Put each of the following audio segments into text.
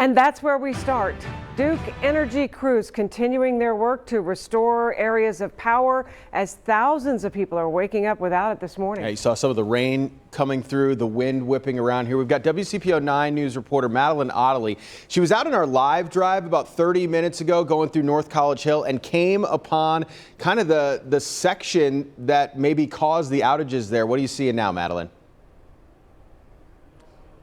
And that's where we start. Duke Energy crews continuing their work to restore areas of power as thousands of people are waking up without it this morning. Yeah, you saw some of the rain coming through, the wind whipping around here. We've got WCPO 9 News reporter Madeline Ottley. She was out in our live drive about 30 minutes ago going through North College Hill and came upon kind of the section that maybe caused the outages there. What are you seeing now, Madeline?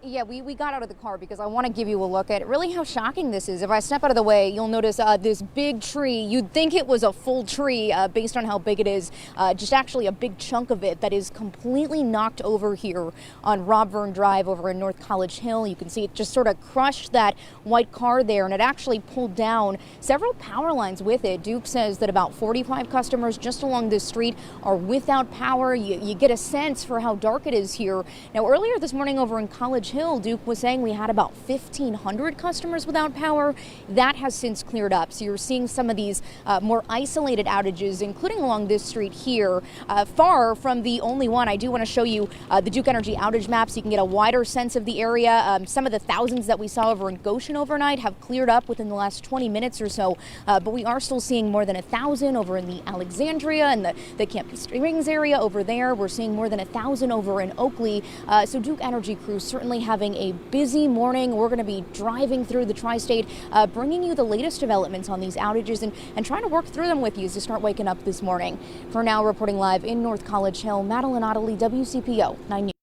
Yeah, we got out of the car because I want to give you a look at really how shocking this is. If I step out of the way, you'll notice this big tree. You'd think it was a full tree based on how big it is, just actually a big chunk of it that is completely knocked over here on Rob Verne Drive over in North College Hill. You can see it just sort of crushed that white car there, and it actually pulled down several power lines with it. Duke says that about 45 customers just along this street are without power. You get a sense for how dark it is here. Now, earlier this morning over in College Hill, Duke was saying we had about 1,500 customers without power. That has since cleared up. So you're seeing some of these more isolated outages, including along this street here, far from the only one. I do want to show you the Duke Energy outage map so you can get a wider sense of the area. Some of the thousands that we saw over in Goshen overnight have cleared up within the last 20 minutes or so, but we are still seeing more than 1,000 over in the Alexandria and the Campus Springs area over there. We're seeing more than 1,000 over in Oakley. So Duke Energy crews certainly having a busy morning. We're going to be driving through the tri-state, bringing you the latest developments on these outages and trying to work through them with you as you start waking up this morning. For now, reporting live in North College Hill, Madeline Ottley, WCPO 9 News.